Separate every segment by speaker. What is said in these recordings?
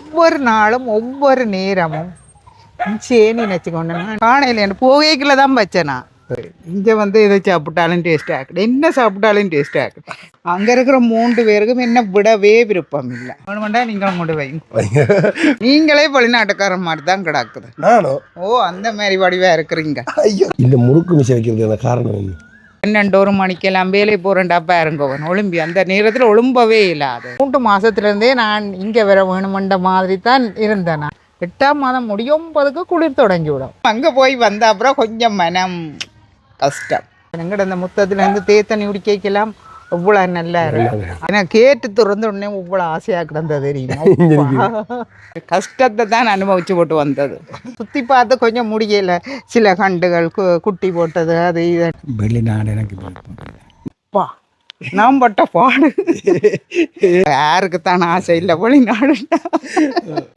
Speaker 1: ஒவ்வொரு நாளும் ஒவ்வொரு நேரமும் சேனி நினச்சிக்கொண்டு காணையில் போகைக்குள்ள தான் வச்சேனா இங்கே வந்து இதை சாப்பிட்டாலும் டேஸ்ட் ஆக்குது, என்ன சாப்பிட்டாலும் டேஸ்ட் ஆக்குது. அங்கே இருக்கிற 3 பேருக்கும் என்ன விடவே விருப்பம் இல்லை. வேணுமெண்டா நீங்களும் கொண்டு வைங்க. நீங்களே வெளிநாட்டுக்கார மாதிரி தான் கிடக்குது.
Speaker 2: நானும்
Speaker 1: அந்த மாதிரி வடிவாக இருக்கிறீங்க.
Speaker 2: இந்த முறுக்கு மிஷின் வைக்கிறது காரணம் என்ன?
Speaker 1: 2 மணிக்கெல்லாம் வேலை போகிறேன்டா பாருங்கவன் ஒளிம்பி அந்த நேரத்தில் ஒழும்பவே இல்லாது 3 மாதத்துலேருந்தே நான் இங்கே வர வேணுமென்ற மாதிரி தான் இருந்தேன். 8ஆம் மாதம் முடியும் போதுக்கு குளிர் தொடங்கி விடும். அங்கே போய் வந்த அப்புறம் கொஞ்சம் மனம் கஷ்டம். எங்கட அந்த முத்தத்துலேருந்து தேத்தண்ணி குடிக்கலாம் இவ்வளோ நல்லா இருக்கும். எனக்கு கேட்டு திறந்த உடனே இவ்வளோ ஆசையாக கிடந்தது தெரியுமா. கஷ்டத்தை தான் அனுபவிச்சு போட்டு வந்தது. சுற்றி பார்த்து கொஞ்சம் முடியலை. சில கண்டுகள் குட்டி போட்டது அது இது.
Speaker 3: வெளிநாடு எனக்கு
Speaker 1: பா நான் பட்ட பாடு யாருக்குத்தான் ஆசை இல்லை வெளிநாடு.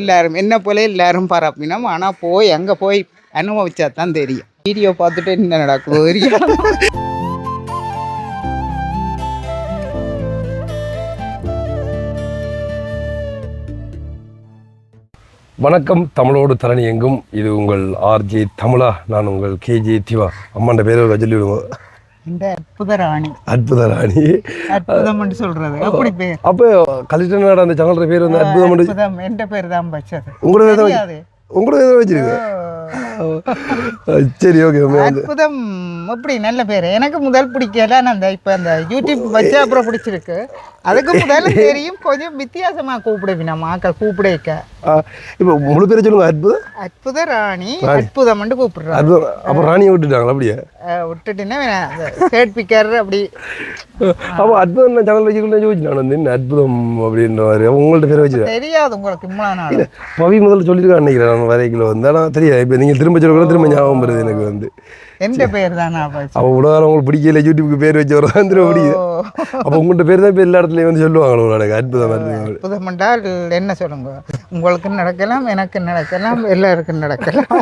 Speaker 1: எல்லாரும் என்ன போல எல்லாரும் பரப்பினோம். ஆனால் போய் அங்கே போய் அனுபவிச்சா தான் தெரியும். வீடியோ பார்த்துட்டு என்ன நடக்குது தெரியும்.
Speaker 2: வணக்கம், தமிழோடு தரணி எங்கும். இது உங்கள் ஆர்ஜே தமிழா. நான் உங்கள் கேஜே திவா. அம்மாண்ட பேர் சொல்லி விடுவோம்.
Speaker 1: இந்த அற்புத ராணி.
Speaker 2: அற்புத ராணி
Speaker 1: அற்புதம் சொல்றது அப்படி பேர்.
Speaker 2: அப்போ கலிட்டனாட அந்த சேனல் பேர் வந்து
Speaker 1: அற்புதம். எந்த பேர் தான் வச்சது.
Speaker 2: உங்களுக்கு வச்சிருக்கு. சரி, ஓகே.
Speaker 1: அற்புதம் அப்படி நல்ல பேர். எனக்கு முதல் பிடிக்கல. அந்த இப்போ அந்த யூடியூப் வச்சு அப்புறம் பிடிச்சிருக்கு. அதுக்கு முதல்ல தெரியும் கொஞ்சம் வித்தியாசமா கூப்பிடுவி நம்ம ஆக்கள் கூப்பிடக்க.
Speaker 2: இப்போ முழு பேர் சொல்லுங்க. அற்புதம்.
Speaker 1: அற்புத ராணி. அற்புதம் கூப்பிடுறாங்க.
Speaker 2: அப்புறம் ராணியை விட்டுட்டாங்களா? அப்படியே
Speaker 1: விட்டுட்டுன்னா தேர்ட் பிக்கர் அப்படி.
Speaker 2: அப்போ அற்புதம் சேனல் வச்சுக்கிட்டு யோசிச்சு நான் வந்து அற்புதம் அப்படின்ற மாதிரி உங்கள்ட்ட பேர் வச்சு
Speaker 1: தெரியாது உங்களுக்கு. இம்மா நாள்
Speaker 2: பவி முதல்ல சொல்லியிருக்கான் நினைக்கிறேன் நான் வரைக்கில் வந்து. ஆனால் தெரியாது. இப்போ நீங்கள் திரும்ப சொல்ல திரும்ப ஞாபகம் வருது எனக்கு வந்து.
Speaker 1: எந்த பேர் தான்
Speaker 2: அப்போ உலகம் உங்களுக்கு பிடிக்கல யூடியூப்க்கு பேர் வச்சு வர பிடிக்குது. அப்போ உங்கள்கிட்ட பேர் தான் இப்போ எல்லா இடத்துலையும் வந்து சொல்லுவாங்களோ உங்களுக்கு அற்புதம்.
Speaker 1: அற்புதம் என்றால் என்ன சொல்லுங்க, உங்களுக்கு நடக்கலாம், எனக்கு நடக்கலாம், எல்லாருக்கும் நடக்கலாம்.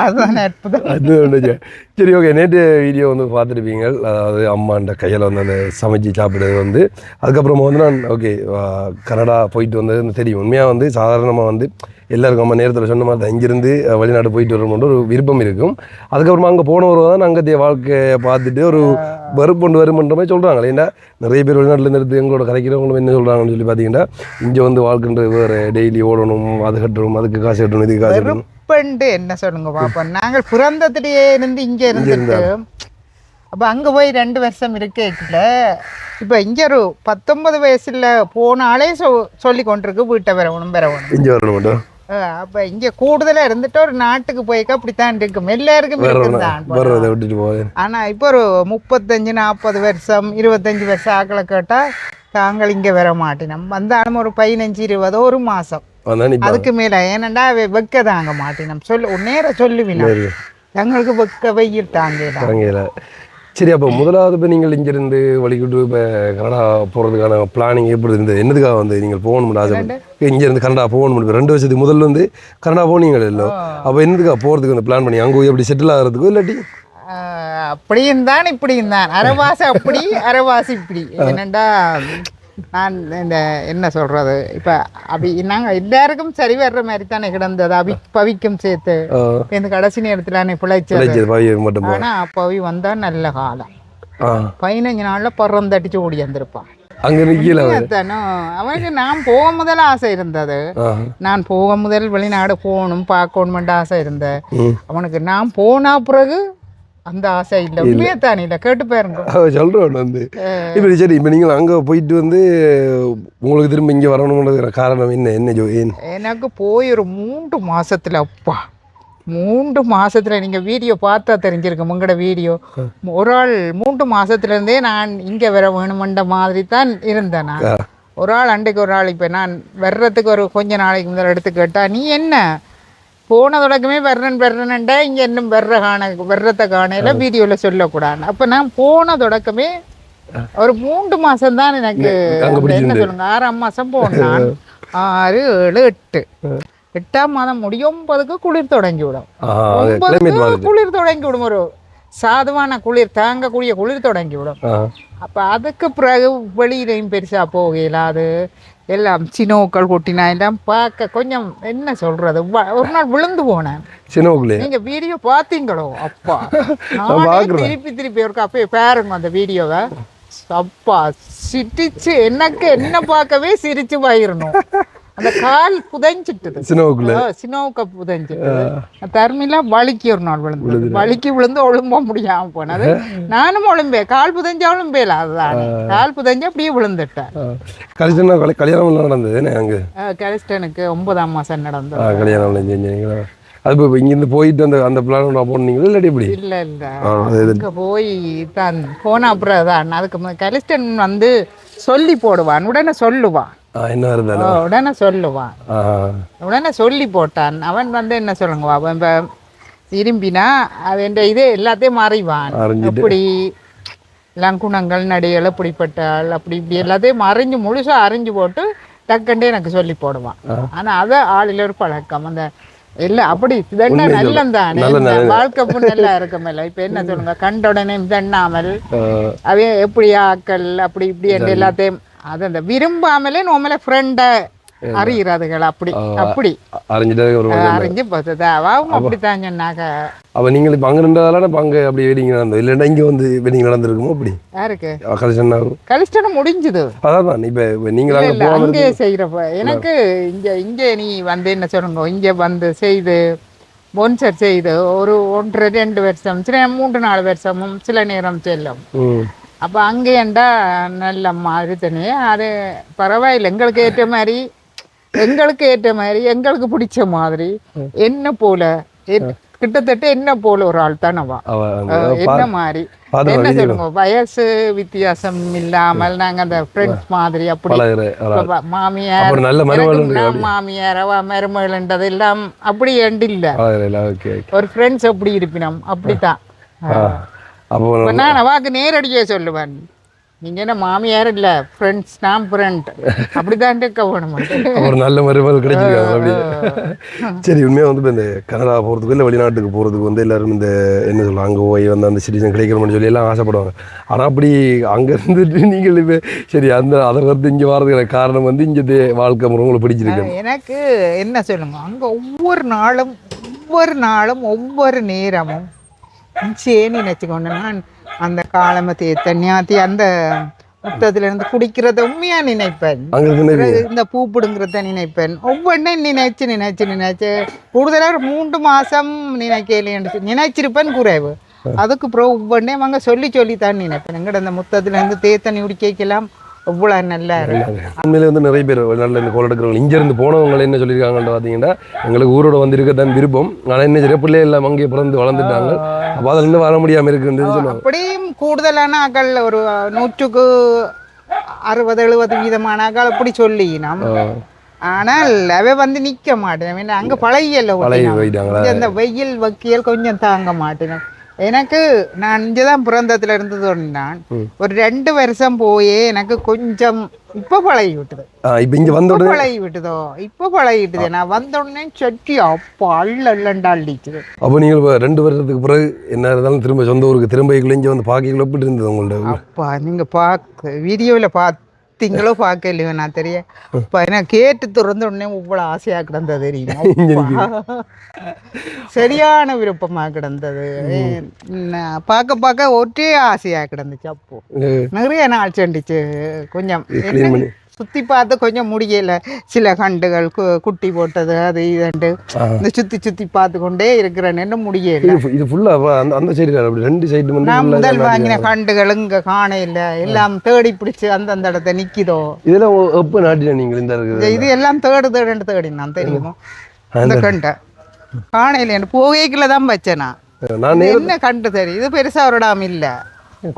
Speaker 1: அதுதான் அற்புதம். அது
Speaker 2: சரி, ஓகே. நேற்று வீடியோ வந்து பார்த்துருப்பீங்க. அதாவது அம்மாண்ட கையில் வந்து அந்த சமைச்சு சாப்பிடுறது வந்து. அதுக்கப்புறமா வந்து நான் ஓகே கனடா போயிட்டு வந்தது தெரியும். உண்மையாக வந்து சாதாரணமாக வந்து எல்லாருக்கும் அம்மா நேரத்தில் சொன்ன மாதிரி தான் இங்கேருந்து வெளிநாடு போயிட்டு வரணுன்ற ஒரு விருப்பம் இருக்கும். அதுக்கப்புறமா அங்கே போனவரை தான் அங்கே வாழ்க்கையை பார்த்துட்டு ஒரு வெறுப்பு வருமன்ற மாதிரி சொல்கிறாங்களே. ஏன்னா நிறைய பேர் வெளிநாட்டிலேருந்து எடுத்து எங்களோட கரைக்கிறவங்களும் என்ன சொல்கிறாங்கன்னு சொல்லி பார்த்தீங்கன்னா, இங்கே வந்து வாழ்க்கைன்ற வேறு டெய்லி ஓடணும், அது கட்டணும், அதுக்கு காசு கட்டணும், இதுக்கு காசு கட்டணும்.
Speaker 1: என்ன சொல்லுங்க பாப்போம். நாங்கள் பிறந்ததுலேயே இருந்து இங்கே இருந்துட்டு அப்போ அங்கே போய் 2 வருஷம் இருக்கல. இப்போ இங்கே ஒரு 19 வயசுல போனாலே சொல்லி கொண்டிருக்கு வீட்டை வரணும்
Speaker 2: இங்கே வரணும்.
Speaker 1: அப்போ இங்கே கூடுதலாக இருந்துட்டு ஒரு நாட்டுக்கு போய்க்க அப்படித்தான் இருக்கும். எல்லாருக்கும் இருக்குதான். ஆனால் இப்போ ஒரு 35-40 வருஷம் 25 வருஷம் ஆக்களை கேட்டால் தாங்கள் இங்கே வர மாட்டினோம். வந்தாலும் ஒரு 15-20 ஒரு மாதம் அதுக்கு மேலே. ஏனண்டா வெக்க தாங்க மாட்டினோம். நேரம் சொல்லுவீங்க எங்களுக்கு வெக்க வெயில் தாங்கல.
Speaker 2: சரி, அப்போ முதலாவது இப்போ நீங்கள் இங்கேருந்து வழிகிட்டு இப்போ கனடா போகிறதுக்கான பிளானிங் எப்படி இருந்தது? என்னதுக்காக வந்து நீங்கள் போகணும் ஆசை? இங்கேருந்து கனடா போகணும். 2 வருஷத்துக்கு முதல்ல வந்து கனடா போனீங்களே இல்லை? அப்போ என்னதுக்காக போகிறதுக்கு வந்து பிளான் பண்ணி அங்கே எப்படி செட்டில் ஆகிறதுக்கு இல்லாட்டி?
Speaker 1: அப்படியும் தான் இப்படியும் தான். அரைவாசி அப்படி அரைவாசி இப்படி. என்னண்டா நான் இந்த என்ன சொல்கிறது, இப்போ நாங்கள் எல்லாருக்கும் சரி வர்ற மாதிரி தானே கிடந்தது. பவிக்கும் சேர்த்து இந்த கடைசி நேரத்தில் பிழைச்சது. ஆனால் பவி வந்தால் நல்ல காலம் 15 நாளில் பறந்தடிச்சு ஓடி வந்திருப்பான். அவனுக்கு நான் போக முதல் ஆசை இருந்தது. நான் போக முதல் வெளிநாடு போகணும் பார்க்கணுமெண்ட் ஆசை இருந்தேன். அவனுக்கு நான் போனா பிறகு அந்த ஆசை இல்லை. உண்மையே தானே இல்லை, கேட்டு பாருங்க.
Speaker 2: சொல்கிறேன் வந்து இப்போ. சரி, இப்போ நீங்கள் அங்கே போயிட்டு வந்து உங்களுக்கு திரும்ப இங்கே வரணும்ன்ற காரணம் என்ன?
Speaker 1: எனக்கு போய் ஒரு 3 மாதத்தில் 3 மாதத்தில் நீங்கள் வீடியோ பார்த்தா தெரிஞ்சிருக்கும். உங்களோட வீடியோ ஒரு ஆள் 3 மாதத்துலேருந்தே நான் இங்கே வர வேணுமென்ற மாதிரி தான் இருந்தேன். நான் ஒரு ஆள் அன்றைக்கு ஒரு ஆள் இப்போ நான் வர்றதுக்கு ஒரு கொஞ்ச நாளைக்கு முதல் எடுத்து கேட்டால், நீ என்ன போன தொடக்கமே வர்றேன்டா இங்கே இன்னும் வர்றதை காணையில் வீடியோவில் சொல்லக்கூடாது. அப்போ நான் போன தொடக்கமே ஒரு 3 மாதம் தான் எனக்கு என்ன சொல்லுங்க, 6ஆம் மாதம் போனான். 6, 7, 8 8ஆம் மாதம் முடியும் 9க்கு குளிர் தொடங்கி விடும். 9க்கு குளிர் தொடங்கி விடும். ஒரு சாதுவான குளிர் தாங்கக்கூடிய குளிர் தொடங்கி விடும். அப்போ அதுக்கு பிறகு வெளியிலையும் பெருசாக போகல. அது எல்லாம் சினோக்கள் கொட்டினா எல்லாம் பார்க்க கொஞ்சம் என்ன சொல்றது, ஒரு நாள் விழுந்து போனேன். நீங்க வீடியோ பார்த்தீங்களோ? அப்பா திருப்பி திருப்பி ஒரு அப்பயே பாருங்க அந்த வீடியோவை. அப்பா சிரிச்சு எனக்கு என்ன பார்க்கவே சிரிச்சு போயிடணும். அந்த கால் புதைஞ்சிட்டுது, சினோவுக்கு புதைஞ்சிட்டு தர்மிலாம் வலிக்கு ஒரு நாள் விழுந்து வலிக்கு விழுந்து ஒழும்ப முடியாம போனது. நானும் ஒழும்பே கால் புதைஞ்சா ஒழும்பேல, அதுதான் கால் புதைஞ்சு அப்படியே விழுந்துட்டேன்.
Speaker 2: கல்யாணம் நடந்தது
Speaker 1: கலிஸ்டனுக்கு 9ஆம் மாசம் நடந்தது
Speaker 2: கல்யாணம். அது இப்போ இங்கேருந்து போயிட்டு அந்த பிளான் போனீங்களா இல்லாட்டி எப்படி?
Speaker 1: இல்லை அங்கே போய் தான் போன அப்புறம் தான் அதுக்கு கலிஸ்டன் வந்து சொல்லி போடுவான், உடனே சொல்லுவான்,
Speaker 2: என்ன
Speaker 1: உடனே சொல்லுவான், உடனே சொல்லி போட்டான். அவன் வந்து என்ன சொல்லுங்க அவன் இப்போ திரும்பினா அவன் இதே எல்லாத்தையும் மறைவான். அப்படி எல்லாம் குணங்கள் நடிகள் இப்படிப்பட்டாள் அப்படி இப்படி எல்லாத்தையும் மறைஞ்சு முழுசாக அரைஞ்சு போட்டு டக்குண்டே எனக்கு சொல்லி போடுவான். ஆனால் அதை ஆளில் ஒரு பழக்கம் அந்த இல்லை அப்படி இதென்ன நல்லந்தானே வாழ்க்கை நல்லா இருக்குமில்ல. இப்போ என்ன சொல்லுங்க, கண்ட உடனே இதெண்ணாமல் அவைய எப்படி ஆக்கள் அப்படி இப்படி என்று எல்லாத்தையும் அது அந்த விரும்பாமலே நோமல ஃப்ரெண்டை அறிகிறாதுகள் அப்படி அப்படி அறிஞ்சு பார்த்தது அவாவும் அப்படித்தான் சொன்னாங்க.
Speaker 2: அப்போ நீங்கள் இப்போ அங்கே நின்றதால அங்கே அப்படி வெடிங் நடந்தோம், இல்லைன்னா இங்கே வந்து வெடிங் நடந்திருக்குமோ? அப்படி
Speaker 1: யாருக்கு
Speaker 2: கலிஸ்டன்
Speaker 1: முடிஞ்சுது.
Speaker 2: அதான் இப்போ நீங்கள்
Speaker 1: அங்கே செய்கிறப்ப எனக்கு இங்கே நீ வந்து என்ன சொல்லுங்க, இங்கே வந்து செய்து பொன்சர் செய்து ஒரு 1-2 வருஷம் சில 3-4 வருஷமும் சில நேரம் செல்லும். அப்போ அங்கேண்டா நல்ல மாதிரி தனியே அது பரவாயில்லை. எங்களுக்கு ஏற்ற மாதிரி எங்களுக்கு பிடிச்ச மாதிரி என்ன போல கிட்டத்தட்ட என்ன போல ஒரு ஆள் தானவா, என்ன மாதிரி என்ன சொல்லுங்க, வயசு வித்தியாசம் இல்லாமல் நாங்க அந்த ஃப்ரெண்ட்ஸ் மாதிரி அப்படி மாமியார் மாமியாரவா மருமகள்ன்றது எல்லாம் அப்படி எண்டு இல்லை, ஒரு ஃப்ரெண்ட்ஸ் அப்படி இருப்பினோம் அப்படித்தான். நான் அவாக்கு நேரடியே சொல்லுவேன், நீங்க என்ன மாமியார் இல்ல ஃப்ரெண்ட்ஸ், நான் ஃப்ரெண்ட் அப்படிதான் இருக்க வேணும்.
Speaker 2: ஒரு நல்ல மருமகள் கிடைச்சிருக்காங்க அப்படி. சரி, உண்மையாக வந்து இப்போ இந்த கனடா போகிறதுக்கு இல்லை வெளிநாட்டுக்கு போகிறதுக்கு வந்து எல்லாரும் இந்த என்ன சொல்லுவாங்க அங்கே போய் வந்து அந்த சிட்டிசன் கிடைக்கணும்னு சொல்லி எல்லாம் ஆசைப்படுவாங்க. ஆனால் அப்படி அங்கே இருந்துட்டு நீங்கள் இப்போ சரி அதை வந்து இங்கே வர்றதுக்கு காரணம் வந்து இங்கே வாழ்க்கை முறை உங்களுக்கு பிடிச்சிருக்கு.
Speaker 1: எனக்கு என்ன சொல்லுங்க, அங்கே ஒவ்வொரு நாளும் ஒவ்வொரு நேரமும் சேனி நினச்சிக்கொண்டு நான் அந்த காலமை தண்ணியாத்தி அந்த முத்தத்திலிருந்து குடிக்கிறத உண்மையா நினைப்பேன், இந்த பூ பிடுங்கிறத நினைப்பேன். ஒவ்வொன்றையும் நினைச்சு கூடுதலாக 3 மாதம் நினைச்சிருப்பேன் குறைவு. அதுக்கு அப்புறம் ஒவ்வொன்றையும் அங்கே சொல்லித்தான் நினைப்பேன். எங்கட அந்த முத்தத்திலேருந்து தண்ணி குடிக்கலாம் அவ்வளோ நல்லா இருக்கும்.
Speaker 2: உண்மையிலே வந்து நிறைய பேர் நல்ல இந்த கோல் எடுக்கிறவங்க இங்கேருந்து போனவங்களை என்ன சொல்லியிருக்காங்கன்னு பார்த்தீங்கன்னா, எங்களுக்கு ஊரோட வந்திருக்கத்தான் விருப்பம், ஆனால் என்ன சில பிள்ளை எல்லாம் அங்கே பிறந்து வளர்ந்துட்டாங்க, அப்போ அதில் இருந்து வர முடியாமல் இருக்குன்னு சொல்லுவாங்க.
Speaker 1: அப்படியும் கூடுதலான ஆக்கள் ஒரு 100க்கு 60-70 வீதமான ஆக்கள் அப்படி சொல்லினோம். ஆனால் அவை வந்து நிற்க மாட்டேன், அங்கே பழகியல்ல அந்த வெயில் வக்கியல் கொஞ்சம் தாங்க மாட்டேன். எனக்கு நான் இங்கேதான் பிறந்ததுல இருந்து தோன்றினான். ஒரு 2 வருஷம் போயே எனக்கு கொஞ்சம் இப்போ பழகி விட்டுது. பழகி விட்டுதோ இப்போ பழகிட்டுது. நான் வந்த உடனே சொட்டி அப்போ அள்ளண்டா அள்ளிச்சுது.
Speaker 2: அப்போ நீங்கள் 2 வருஷத்துக்கு பிறகு என்ன இருந்தாலும் திரும்ப சொந்த ஊருக்கு திரும்ப இங்கே வந்து பார்க்கல எப்படி இருந்தது உங்கள்ட்ட?
Speaker 1: அப்பா நீங்க வீடியோவில் பார்த்தீங்களோ பார்க்கலையோ நான் தெரிய இப்போ என்ன கேட்டு திறந்த உடனே இவ்வளோ ஆசையாக கிடந்தது தெரியுமா, சரியான விருப்பமாக கிடந்தது. பார்க்க ஒரே ஆசையாக கிடந்துச்சு. அப்போ நிறைய நாள் சென்றுச்சு. கொஞ்சம் சுற்றி பார்த்து கொஞ்சம் முடியல, சில கண்டுகள் குட்டி போட்டது அது இதுண்டு இந்த சுற்றி பார்த்து கொண்டே இருக்கிறேன்னு முடியல.
Speaker 2: இது ஃபுல்லாக அந்த சைடு 2 சைடு
Speaker 1: நான் முதல் வாங்கின கண்டுகள் இங்கே காணையில் எல்லாம் தேடி பிடிச்சி அந்தந்த இடத்த நிற்கிதோ.
Speaker 2: இதெல்லாம் எப்போ நாட்டில் நீங்கள் இந்த
Speaker 1: இது எல்லாம் தேடி நான் தெரியுமோ அந்த கண்டை காணையில் எனக்கு போகைக்குள்ள தான் வச்சேன் நான். என்ன கண்டு தெரியும், இது பெருசாக ஒரு இடம் இல்லை.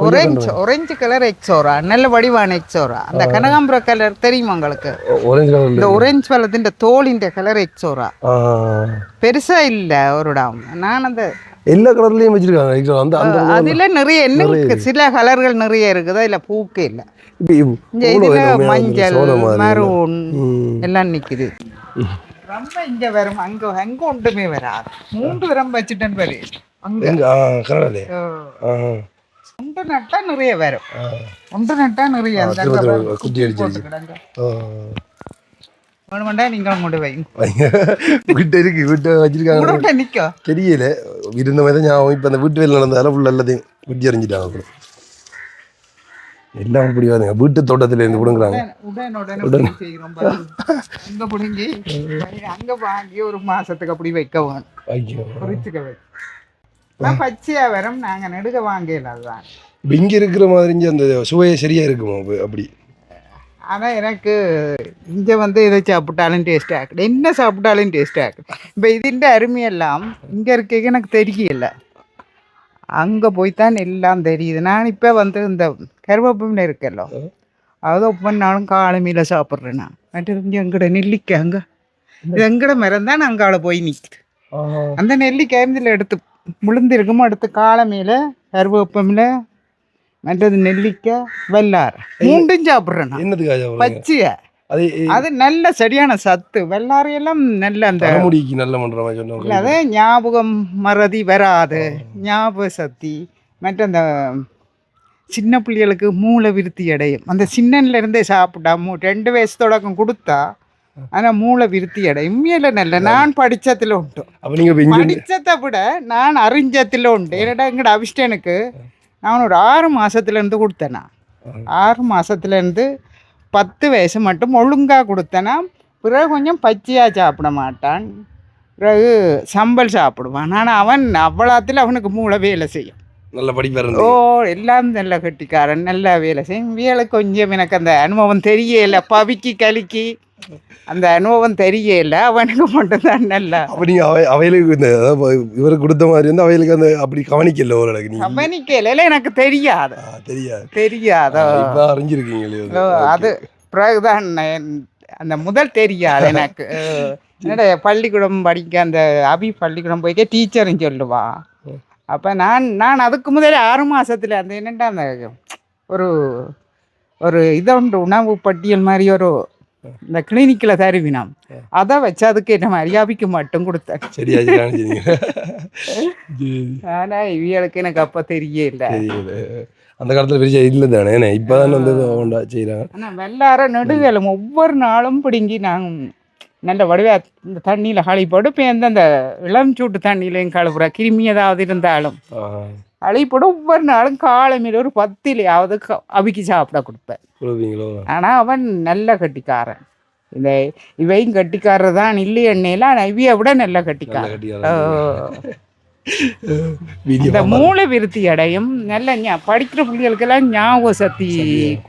Speaker 1: ஒரேஞ்சு கலர் எக்ஸோரா, நல்ல வடிவான எக்ஸோரா. அந்த கனகாம்பர கலர் தெரியுமா உங்களுக்கு? இந்த ஒரேஞ்ச் பழத்தின் தோலின் கலர் எக்ஸோரா பெருசா இல்ல ஒரு இடம். நான் அந்த
Speaker 2: எல்லா கலர்லயும் வச்சிருக்காங்க.
Speaker 1: அதுல நிறைய என்ன சில கலர்கள் நிறைய இருக்குது, இல்ல பூக்கே இல்ல. இதுல மஞ்சள் மரூன் எல்லாம் நிக்குது. ரொம்ப இங்க வரும், அங்க ஒன்றுமே வராது. 3 வரம் வச்சுட்டேன்னு வரு அங்கே
Speaker 2: எங்க கனடாலே
Speaker 1: ஒன்று நட்டா நிறைய வரும். ஒன்று நட்டா நிறைய அந்த
Speaker 2: குட்டி அடிச்சு
Speaker 1: கிடங்க வேணுமெண்டா நீங்கள் கொண்டு வைங்க.
Speaker 2: வீட்டு இருக்கு வீட்டை வச்சிருக்காங்க
Speaker 1: நிற்க
Speaker 2: தெரியல இருந்த மாதிரி தான் ஞாபகம். இப்போ அந்த வீட்டு வேலை நடந்தால ஃபுல் எல்லாத்தையும் குட்டி அறிஞ்சிட்டாங்க அப்புறம் எல்லாம் இப்படி வருங்க வீட்டு தோட்டத்துல இருந்து கொடுக்குறாங்க.
Speaker 1: உடனே செய்கிறோம் அங்கே பிடுங்கி அங்கே வாங்கி ஒரு மாசத்துக்கு அப்படி வைக்க வேணும். குறிச்சுக்க வைக்க பச்சையா வரும். நாங்கள் நெடுக வாங்கல அதுதான்.
Speaker 2: இப்போ இங்கே இருக்கிற மாதிரி அந்த சுவையை சரியா இருக்குமா அப்படி?
Speaker 1: ஆனால் எனக்கு இங்கே வந்து எதை சாப்பிட்டாலும் டேஸ்ட்டாக இருக்குது. என்ன சாப்பிட்டாலும் டேஸ்ட்டாக இருக்குது. இப்போ இதுன்ற அருமையெல்லாம் இங்கே இருக்க எனக்கு தெரியல. அங்கே போய்த்தான் எல்லாம் தெரியுது. நான் இப்போ வந்து இந்த கருவேப்பிலை இருக்கല്ലോ அது ஒவ்வொன்றாலும் காலமையில் சாப்பிட்றேன். நான் மற்ற இங்கே எங்கட நெல்லிக்காய் அங்கே இது எங்கட மரம் தான் அங்கால போய் நிற்குது. அந்த நெல்லிக்காய் இதில் எடுத்து முழுந்திருக்குமோ எடுத்து காலமையில் கருவேப்பிலை மற்றது நெல்லிக்காய் வெள்ளார மூண்டும் சாப்பிட்றேன். பச்சைய அது நல்ல சரியான சத்து. வெள்ளாரையெல்லாம் நல்ல அந்த
Speaker 2: முடிக்கு நல்ல மன்றம்
Speaker 1: அதே ஞாபகம் மறதி வராது. ஞாபக சக்தி மற்ற அந்த சின்ன பிள்ளைகளுக்கு மூளை விருத்தி அடையும். அந்த சின்னன்ல இருந்தே சாப்பிட்டா 2 வயசு தொடக்கம் கொடுத்தா ஆனால் மூளை விருத்தி அடையும். உண்மையில நல்ல நான் படித்ததில் உண்டு. படித்ததை விட நான் அறிஞ்சதில் உண்டு. என்னடா எங்கட அபிஷ்டனுக்கு நான் ஒரு 6 மாதத்துலேருந்து கொடுத்தேனா. 6 மாதத்துலேருந்து 10 வயசு மட்டும் ஒழுங்காக கொடுத்தேனா. பிறகு கொஞ்சம் பச்சையாக சாப்பிட மாட்டான். பிறகு சம்பல் சாப்பிடுவான். ஆனால் அவன் அவ்வளோத்தில் அவனுக்கு மூளை வேலை செய்யும்.
Speaker 2: நல்ல படிப்பார்.
Speaker 1: ஓ எல்லாம் நல்ல கட்டிக்காரன். நல்லா வேலை செய்யும். வேலை கொஞ்சம் எனக்கு அந்த அனுபவம் தெரியலை. பவிக்கி கலிக்கி அந்த அனுபவம் தெரியல. அவனுக்கு மட்டும்தான் நல்லா.
Speaker 2: அப்போ நீங்கள் அவைகளுக்கு இந்த இவருக்கு கொடுத்த மாதிரி வந்து அவைகளுக்கு அந்த அப்படி கவனிக்கல. ஓரளவுக்கு
Speaker 1: கவனிக்கல. எனக்கு தெரியாது தெரியாதோ
Speaker 2: அறிஞ்சிருக்கீங்களே.
Speaker 1: அது பிறகுதான் அந்த முதல் தெரியாது எனக்கு. என்னோட பள்ளிக்கூடம் படிக்க அந்த பள்ளிக்கூடம் போய்க்க டீச்சரும் சொல்லுவா. அப்போ நான் அதுக்கு முதல்ல 6 மாதத்தில் அந்த என்னென்னா அந்த ஒரு இதொன்று உணவு பட்டியல் மாதிரி ஒரு இந்த கிளினிக்கில் தருவினாம். அதை வச்சு அதுக்கு என்ன மாதிரி அபிக்கு மட்டும் கொடுத்தேன். ஆனால் இவளுக்கு எனக்கு அப்போ தெரியல.
Speaker 2: அந்த காலத்தில் பெரிய இல்லை தானே. இப்போ தானே வந்து செய்கிறாங்க. ஆனால்
Speaker 1: வெள்ளார நெடுவேலும் ஒவ்வொரு நாளும் பிடுங்கி நாங்கள் நல்ல வடிவா இந்த தண்ணியில் ஹளி போட்டு இப்போ அந்த இளம் சூட்டு தண்ணியிலையும் கழுவுற கிருமி ஏதாவது இருந்தாலும் ஹளி போட்டு ஒவ்வொரு நாளும் காலமையில் ஒரு 10 அபிக்கு சாப்பிட கொடுப்பேன். ஆனால் அவன் நல்ல கட்டிக்காரன். இந்த இவையும் கட்டிக்காரர் தான் இல்லை எண்ணெயில். ஆனால் இவையை விட நல்ல கட்டிக்காரன். இந்த மூளை விருத்தி அடையும். நல்ல படிக்கிற பிள்ளைகளுக்கெல்லாம் ஞாபக சக்தி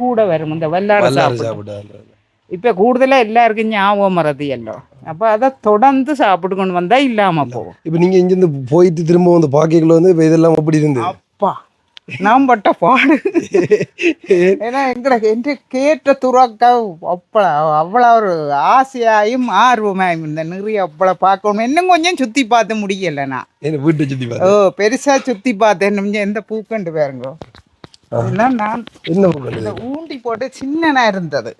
Speaker 1: கூட வரும். இந்த வெள்ளாட சாப்பிட இப்போ கூடுதலாக எல்லாருக்கும் ஞாபகம் மறதி எல்லாம். அப்போ அதை தொடர்ந்து சாப்பிட்டு கொண்டு வந்தால் இல்லாமல் போகும்.
Speaker 2: இப்போ நீங்கள் இங்கேருந்து போயிட்டு திரும்ப வந்து பாக்கைக்குள்ள வந்து இப்போ இதெல்லாம் எப்படி இருந்தது?
Speaker 1: அப்பா நான் பட்ட பாடு. ஏன்னா என்ற கேட்ட துறக்க அவ்வளோ ஒரு ஆசையாயும் ஆர்வமாயும் இந்த நிறைய அவ்வளோ பார்க்கணும். இன்னும் கொஞ்சம் சுற்றி பார்த்து முடியலை. நான்
Speaker 2: வீட்டை சுற்றி பார்த்தேன்.
Speaker 1: பெருசாக சுற்றி பார்த்தேன். எந்த பூக்கண்டு பாருங்க. இதெல்லாம் நான் இந்த ஊண்டி போட்டு சின்னனா இருந்தது.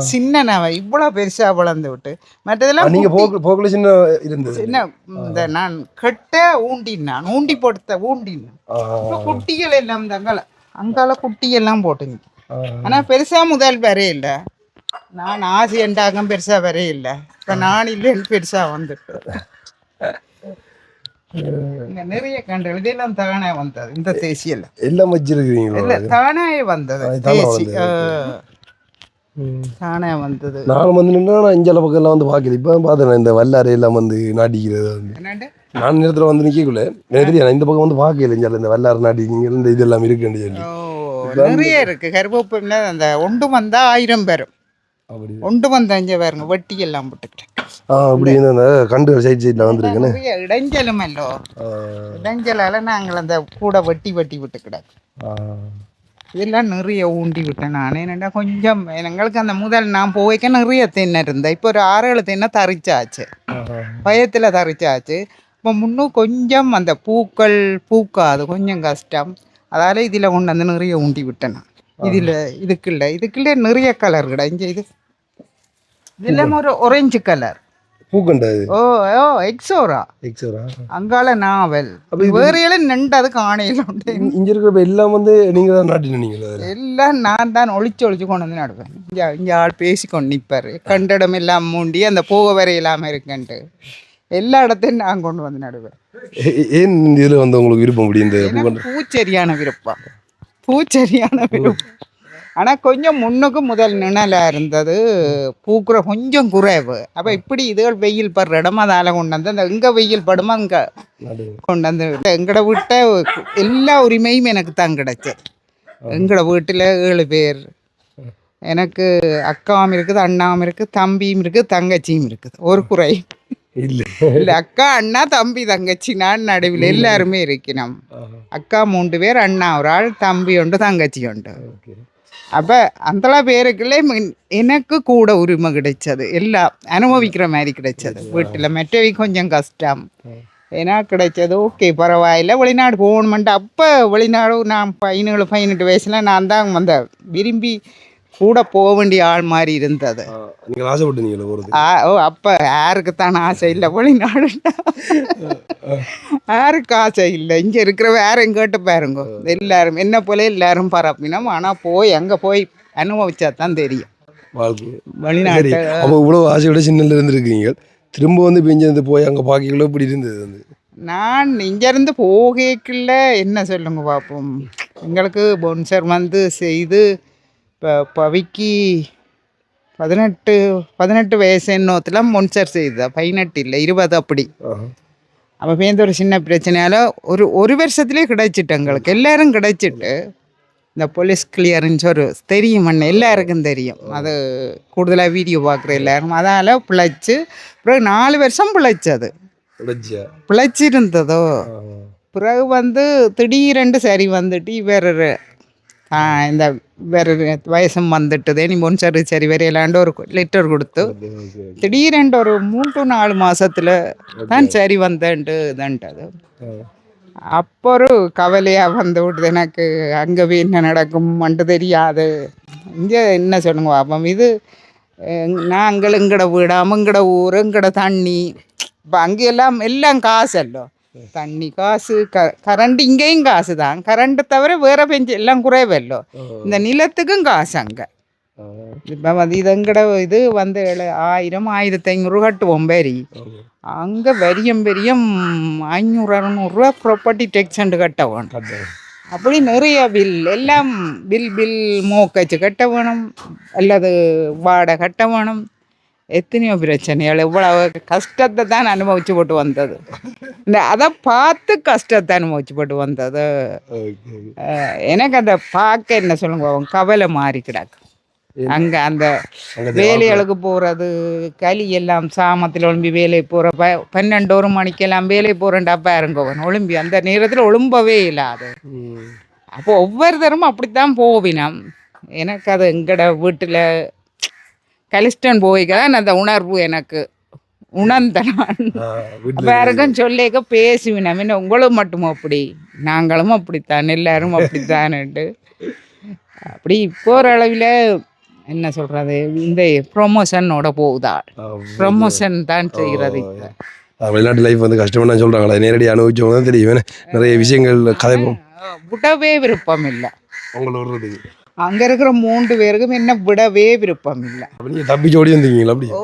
Speaker 1: சின்ன இவ்வளோ பெருசா வளர்ந்து விட்டு மற்றதெல்லாம்
Speaker 2: நீங்க போக்குல சின்ன இருந்தது.
Speaker 1: சின்ன இந்த நான் கெட்ட ஊண்டினான் ஊண்டி போட்ட ஊண்டினான். குட்டிகள் எல்லாம் அங்கால குட்டி எல்லாம் போட்டுங்க. ஆனா பெருசா முதல் வரே இல்லை. நான் ஆசையண்டாக பெருசா வரே இல்லை. இப்போ நான் இல்லைன்னு பெருசா வந்துட்டு இங்க நிறைய கண்டுகள் இதெல்லாம் தானே வந்தது. இந்த தேசியல்
Speaker 2: எல்லாம் வச்சிருக்கீங்களா?
Speaker 1: இல்லை தானே வந்தது. தேசி தானே வந்தது.
Speaker 2: நான் வந்து நின்னா இஞ்சால பக்கம் எல்லாம் வந்து பார்க்கல. இப்போ பார்த்தேன் இந்த வல்லாரை எல்லாம் வந்து நாட்டிக்கிறது வந்து நான் நேரத்தில் வந்து நிற்கக்குள்ள எனக்கு தெரியாது. இந்த பக்கம் வந்து பார்க்கல இஞ்சால இந்த வல்லாரை நாட்டிக்கிங்க இந்த இதெல்லாம் இருக்குன்னு சொல்லி
Speaker 1: நிறைய இருக்கு. கருவேப்பிலை அந்த ஒன்று வந்தா 1000 பேரும்
Speaker 2: அப்படி
Speaker 1: ஒன்று வந்த இங்கே பாருங்க வட்டி எல்லாம் போட்டுக்கிட்டேன்.
Speaker 2: அப்படி இந்த கண்டு சைட்ல வந்துருக்குன்னு
Speaker 1: இடைஞ்சலும் அல்லோ. இடைஞ்சலால நாங்கள் அந்த கூட வட்டி விட்டு கிடக்கு. இதெல்லாம் நிறைய ஊண்டி விட்டேன் நான். என்னென்னா கொஞ்சம் எங்களுக்கு அந்த முதல் நான் போய்க்க நிறைய தென்னை இருந்தேன். இப்போ ஒரு 6-7 தென்னை தரிச்சாச்சு. பயத்தில் தரிச்சாச்சு. இப்போ முன்னும் கொஞ்சம் அந்த பூக்கள் பூக்காது கொஞ்சம் கஷ்டம். அதால் இதில் கொண்டு வந்து நிறைய ஊண்டி விட்டேன் நான். இதுக்குள்ள நிறைய கலர் கிடை. இங்கே இதெல்லாம் ஒரு orange கலர்.
Speaker 2: பூக்கண்டா இது
Speaker 1: ஓ ஓ எக்ஸோரா
Speaker 2: எக்ஸரா
Speaker 1: அங்கால நாவல் வேற எல்லாம் நண்டது காணையில் உண்டு
Speaker 2: இங்க இருக்கிற எல்லாம் வந்து நீங்க தான் நாட்டின நீங்களா
Speaker 1: எல்லாம் நான் தான் ஒளிச்சு கொண்டு வந்து நடுவேன் இங்கே ஆள் பேசிக்கொண்டு நிற்பார் கண்டிடம் எல்லாம் மூண்டி அந்த போக வரை இல்லாமல் இருக்குன்ட்டு எல்லா இடத்தையும் நான் கொண்டு வந்து நடுவேன்.
Speaker 2: ஏன் இதில் வந்து உங்களுக்கு விருப்பம் முடியும் இந்த
Speaker 1: எனக்கு பூச்செரியான விருப்பம் ஆனால் கொஞ்சம் முன்னுக்கு முதல் நிழலாக இருந்தது பூக்குற கொஞ்சம் குறைவு. அப்போ இப்படி இதுகள் வெயில் படுற இடம் அதால் கொண்டு வந்து அந்த எங்கே வெயில் படுமோ அங்கே கொண்டு வந்து எங்களோட வீட்டை எல்லா உரிமையும் எனக்கு தான் கிடைச்சது. எங்களோட வீட்டில் 7 பேர், எனக்கு அக்காவும் இருக்குது, அண்ணாவும் இருக்குது, தம்பியும் இருக்குது, தங்கச்சியும் இருக்குது. ஒரு குறை இல்லை, அக்கா அண்ணா தம்பி தங்கச்சி நான் நடுவில் எல்லாருமே இருக்கணும். அக்கா 3 பேர், அண்ணா ஒரு ஆள், தம்பி உண்டு, தங்கச்சி உண்டு. அப்போ அந்த பேருக்குள்ளே எனக்கு கூட உரிமை கிடைச்சது, எல்லாம் அனுபவிக்கிற மாதிரி கிடைச்சது. வீட்டில் மற்றவை கொஞ்சம் கஷ்டம், ஏன்னா கிடைச்சது ஓகே பரவாயில்ல. வெளிநாடு போகணுமென்ட்டு அப்போ வெளிநாடு நான் 17-18 வயசில் நான் தான் வந்த விரும்பி கூட போக வேண்டிய ஆள் மாதிரி இருந்தது. ஓ அப்போ யாருக்குத்தான் ஆசை இல்லை வெளிநாடு, யாருக்கு ஆசை இல்லை. இங்கே இருக்கிற யாரும் கேட்டு பாருங்க, எல்லாரும் என்ன போல எல்லாரும் பரப்பினோம். ஆனால் போய் அங்கே போய் அனுபவிச்சா தான் தெரியும் வெளிநாட்டு.
Speaker 2: அப்போ இவ்வளோ ஆசையோட சின்னல இருந்துருக்கீங்க, திரும்ப வந்து பிஞ்சிருந்து போய் அங்கே பார்க்கல இப்படி இருந்தது வந்து.
Speaker 1: நான் இங்கேருந்து போகக்குள்ள என்ன சொல்லுங்க பார்ப்போம், எங்களுக்கு பொன்சர் வந்து செய்து இப்போ பவிக்கு 18 வயசு என்னத்தில் பொன்சர் செய்தா, 18 இல்லை 20 அப்படி. அப்போ பேருந்து ஒரு சின்ன பிரச்சனையால் ஒரு வருஷத்துலேயே கிடைச்சிட்டு எங்களுக்கு எல்லோரும் கிடைச்சிட்டு. இந்த போலீஸ் கிளியரன்ஸ் ஒரு தெரியும் அண்ணன், எல்லாருக்கும் தெரியும், அது கூடுதலாக வீடியோ பார்க்குற எல்லாரும். அதால் பிழைச்சி பிறகு 4 வருஷம் பிழைச்சது, பிழைச்சிருந்ததோ. பிறகு வந்து திடீரென்று சரி வந்துட்டு வேறு இந்த வேறு வயசும் வந்துட்டுதே, நீ பொன்சரு சரி வரையிலாண்டு ஒரு லெட்டர் கொடுத்து திடீரென்று ஒரு 3-4 மாதத்தில் தான் சரி வந்தேன்ட்டுது. அப்போ ஒரு கவலையாக வந்து விடுது எனக்கு, அங்கே என்ன நடக்கும்ன்ட்டு தெரியாது. இங்கே என்ன சொல்லுங்க அப்போ இது நாங்கள் எங்கட வீடு, அவங்கட ஊர், எங்கட தண்ணி. இப்போ அங்கே எல்லாம் காசு அல்லோ, தண்ணி காசு, கரண்ட் இங்கேயும் காசு தான். கரண்ட்டு தவிர வேற பெஞ்சு எல்லாம் குறைவல்லோ, இந்த நிலத்துக்கும் காசு அங்கே. இப்போ வந்து இது எங்கட இது வந்து 1000-1500 கட்டுவோம் வரி. அங்கே வரியும் 500-600 ப்ராப்பர்ட்டி டேக்ஸ் கட்ட வேணும். அப்படி நிறைய பில், எல்லாம் பில் மோக்கச்சு கட்ட வேணும், அல்லது வாடகை கட்ட வேணும். எத்தனையோ பிரச்சனைகள், இவ்வளவு கஷ்டத்தை தான் அனுபவிச்சு போட்டு வந்தது. அதை பார்த்து கஷ்டத்தை அனுபவிச்சு போட்டு வந்தது. எனக்கு அந்த பார்க்க என்ன சொல்லுங்க கவலை மாறி கிடக்கு. அங்கே அந்த வேலைகளுக்கு போகிறது, களி எல்லாம் சாமத்தில் ஒழும்பி வேலை போகிற 12-1 மணிக்கெல்லாம் வேலை போகிறேன்டா பாருங்கவன் ஒழும்பி அந்த நேரத்தில் ஒழும்பவே இல்லாது. அப்போ ஒவ்வொரு தரமும் அப்படித்தான் போவினம். எனக்கு அது எங்கட வீட்டில் கலிஸ்டன் போய்க்கதான் அந்த உணர்வு எனக்கு உணர்ந்தான். வேறக்கும் சொல்லிக்க பேசுவினம், என்ன உங்களும் மட்டும் அப்படி, நாங்களும் அப்படித்தான், எல்லாரும் அப்படித்தான்ட்டு. அப்படி போகிற அளவில் என்ன சொல்கிறது, இந்த ப்ரொமோஷனோட போகுதா, ப்ரொமோஷன் தான் செய்கிறது. இப்போ
Speaker 2: வெளிநாட்டு லைஃப் வந்து கஷ்டம்னு சொல்கிறாங்களே, நேரடியாக அனுபவிச்சவங்க தான் தெரியும். நிறைய விஷயங்கள் கதைப்போம்,
Speaker 1: விடவே விருப்பம் இல்லை.
Speaker 2: அவங்களோட
Speaker 1: அங்கே இருக்கிற 3 பேருக்கும் என்ன விடவே விருப்பம் இல்லை.
Speaker 2: தப்பிச்சோடி வந்தீங்களா? அப்படி
Speaker 1: ஓ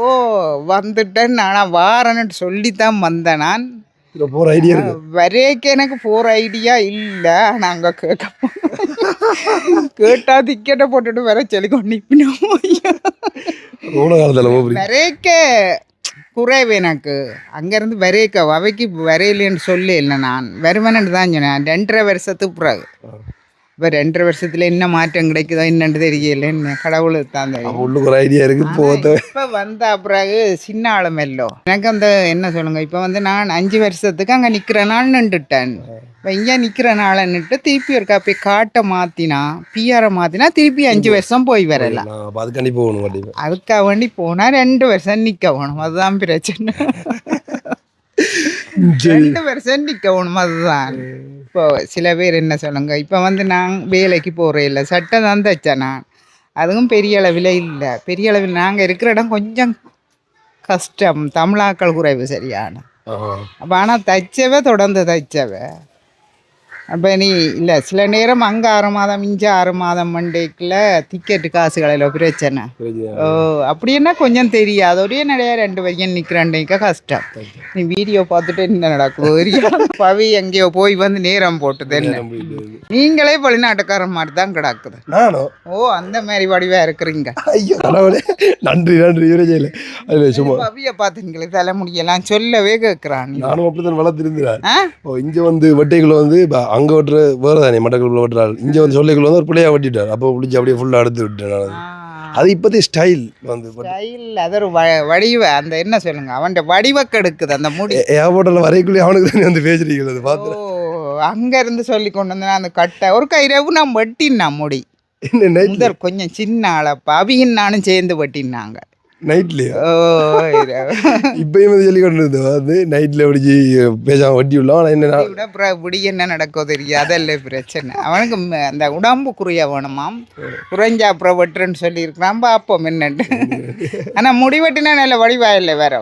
Speaker 1: வந்துட்டேன், ஆனால் வாரன்னு சொல்லித்தான் வந்தேன். நான்
Speaker 2: போகிற ஐடியா
Speaker 1: வரைக்கு எனக்கு போகிற ஐடியா இல்லை. ஆனால் அங்கே கேட்டால் டிக்கெட்டை போட்டுட்டு வர சொல்லி கொண்டு வரைக்க குறைவு எனக்கு. அங்கேருந்து வரைக்க அவைக்கு வரையிலேன்னு சொல்லி இல்லை, நான் வருவேன்னு தான் சொன்னேன். 2.5 வருஷத்துக்கு பிறகு. இப்போ 2.5 வருஷத்துல என்ன மாற்றம் கிடைக்குதோ என்னன்னு தெரியல, என்ன கடவுளுக்கு தான் தெரியும்.
Speaker 2: உள்ளுக்கு ஒரு ஐடியா இருக்குது போகுது.
Speaker 1: இப்போ வந்த பிறகு சின்ன ஆளுமெல்லோ எனக்கு அந்த என்ன சொல்லுங்க, இப்போ வந்து நான் 5 வருஷத்துக்கு அங்கே நிற்கிற நாள் நின்றுட்டேன். இப்போ இங்கே நிற்கிற நாளை நின்று திருப்பி ஒரு காப்பி காட்டை மாற்றினா, பிஆரை மாற்றினா திருப்பி 5 வருஷம் போய் வரலாம்.
Speaker 2: அதுக்காண்டி போகணும்,
Speaker 1: அதுக்காக வேண்டி போனால் 2 வருஷம் நிற்க வேணும், அதுதான் பிரச்சனை. 2 வருஷம் நிற்க வேணும், அதுதான். இப்போ சில பேர் என்ன சொல்லுங்க, இப்போ வந்து நான் வேலைக்கு போகிறேன் இல்லை, சட்டை தான் தைச்சேன் நான். அதுவும் பெரிய அளவில் இல்லை, பெரிய அளவில் நாங்கள் இருக்கிற இடம் கொஞ்சம் கஷ்டம், தமிழாக்கள் குறைவு சரியான.
Speaker 2: ஆஹா.
Speaker 1: அப்போ ஆனால் தைச்சவை தொடர்ந்து தைச்சவை. அப்போ நீ இல்லை சில நேரம் அங்கே 6 மாதம் இங்கே 6 மாதம் மண்டேக்குள்ள டிக்கெட்டு காசுகளில் பிரச்சனை. ஓ அப்படின்னா கொஞ்சம் தெரியாது, ஒரே நிறைய 2 வரைக்கும் நிற்கிறேன்னைக்க கஷ்டம். நீ வீடியோ பார்த்துட்டு என்ன நடக்குது பவி எங்கேயோ போய் வந்து நேரம் போட்டுது என்ன. நீங்களே வெளிநாட்டுக்கார மாதிரி தான் கிடக்குது.
Speaker 2: நானும்
Speaker 1: ஓ அந்த மாதிரி வடிவாக இருக்கிறீங்க.
Speaker 2: ஐயோ கடவுளே, நன்றி நன்றி விரைஜையில். அதில் சும்மா
Speaker 1: பவியை பார்த்துங்களே தலைமுடியெல்லாம் சொல்லவே கேட்குறான்.
Speaker 2: நானும் அப்படி தான் வளர்த்துருந்துறேன். ஓ இங்கே வந்து வெட்டைக்குள்ள வந்து அங்கே வெட்டுற வேறு தானே மட்டக்குள்ள வெட்டுறாள். இங்கே வந்து சொல்லிக்குள்ள வந்து ஒரு பிள்ளையாக வெட்டிட்டார். அப்போ பிடிச்சி அப்படியே ஃபுல்லாக எடுத்து விட்டேன். அது இப்போதே ஸ்டைல் வந்து
Speaker 1: ஸ்டைல், அது ஒரு வடிவ அந்த என்ன சொல்லுங்க அவன் வடிவ கெடுக்குது அந்த முடி.
Speaker 2: ஏர்போர்ட்டில் வரைக்குள்ளே அவனுக்கு தானே வந்து பேசுறீங்க அது பார்த்து.
Speaker 1: ஓ அங்கேருந்து சொல்லி கொண்டு வந்தேன் அந்த கட்டை ஒரு கைரவு நான் வெட்டினான் முடி. முதல் கொஞ்சம் சின்ன அளப்பா அவியும் நானும் சேர்ந்து வெட்டினாங்க
Speaker 2: நைட்லயா.
Speaker 1: ஓ
Speaker 2: இப்பயும் வந்து சொல்லி கொண்டு இருந்தோம் வந்து நைட்டில் பிடிச்சி பேசாமல் வட்டி உள்ளோம். ஆனால் என்ன
Speaker 1: இப்படி என்ன நடக்கோ தெரியாது, அதல்ல பிரச்சனை. அவனுக்கு அந்த உடம்பு குறைய வேணுமாம், குறைஞ்சா அப்புறம் வெட்டுறேன்னு சொல்லியிருக்கிறான். பார்ப்போம் என்னட்டு. ஆனால் முடி வெட்டினா நல்ல வடிவா இல்லை வேற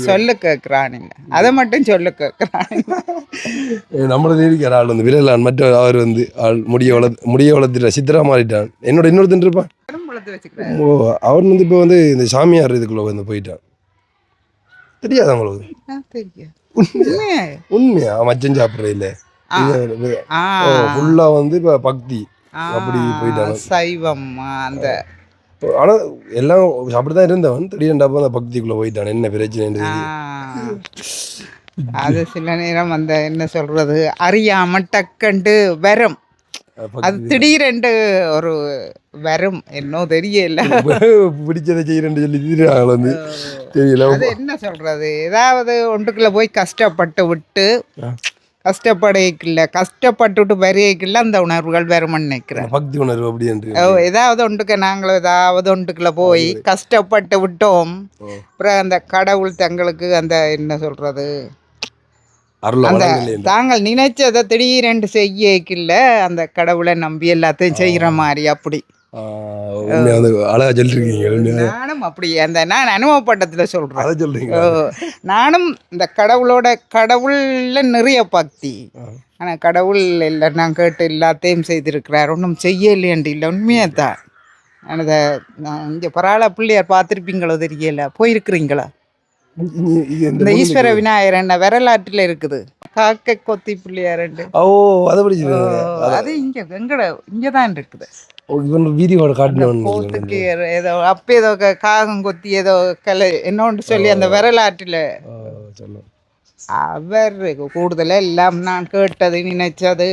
Speaker 1: சொல்லு கேட்குறானுங்க, அதை மட்டும் சொல்லு கேட்குறானுங்க.
Speaker 2: நம்மளை இருக்கிற ஆள் வந்து விரலான் மற்ற அவர் வந்து ஆள் முடிய வளர்த்துட்டா சித்திரா மாறிட்டான். என்னோட இன்னொருத்தன் இருப்பான். ஓ அவர் வந்து இப்போ வந்து இந்த சாமியார் இதுக்குள்ள வந்து போயிட்டான். தெரியாது உங்களுக்கு? உண்மையா மச்சம் சாப்பிட்ற இல்லை ஃபுல்லாக வந்து இப்போ பக்தி அப்படி போயிட்டாங்க
Speaker 1: சைவம் அந்த.
Speaker 2: ஆனால் எல்லாம் அப்படிதான் இருந்தவன் திடீர்னு அந்த பக்திக்குள்ள போயிட்டான். என்ன பிரச்சனை
Speaker 1: அது சில நேரம் அந்த என்ன சொல்றது அறியாம டக்கண்டு வரும். அது திடீரென்று ஒரு வரும் என்ன தெரியல,
Speaker 2: பிடிச்சதை செய்யறேன்னு சொல்லி வந்து தெரியல.
Speaker 1: அது என்ன சொல்றது, ஏதாவது ஒன்றுக்குள்ள போய் கஷ்டப்பட்டு விட்டு கஷ்டப்பட்டுட்டு வரையில அந்த உணர்வுகள் வரும்னு நினைக்கிறேன்.
Speaker 2: பக்தி உணர்வு அப்படி என்று
Speaker 1: ஏதாவது ஒன்றுக்கு நாங்களும் ஏதாவது ஒன்றுக்குள்ள போய் கஷ்டப்பட்டு விட்டோம். அப்புறம் அந்த கடவுள் தங்களுக்கு அந்த என்ன சொல்றது அந்த தாங்கள் நினைச்சதை திடீரென்று செய்யல அந்த கடவுளை நம்பி எல்லாத்தையும் செய்யற மாதிரி அப்படி.
Speaker 2: அழகா சொல்றீங்க.
Speaker 1: நானும் அப்படி அந்த நான் அனுபவப்பட்டத்துல சொல்றேன். நானும் இந்த கடவுள்ல நிறைய பக்தி. ஆனா கடவுள் இல்லை நான் கேட்டு எல்லாத்தையும் செய்திருக்கிறார், ஒன்றும் செய்யலையன்று இல்லை. உண்மையே தான். அந்த இங்கே பரவாயில்ல பிள்ளையார் பார்த்துருப்பீங்களோ தெரியல, போயிருக்கிறீங்களா? இந்த ஈஸ்வர விநாயகர் என்ன வரலாற்றில் இருக்குது, காக்கை கொத்தி பிள்ளையார். அது இங்க எங்கட இங்கதான் இருக்குது. ஏதோ அப்ப ஏதோ காகம் கொத்தி ஏதோ கலை என்னொன்று சொல்லி அந்த வரலாற்றில் அவர் கூடுதல எல்லாம் நான் கேட்டது நினைச்சது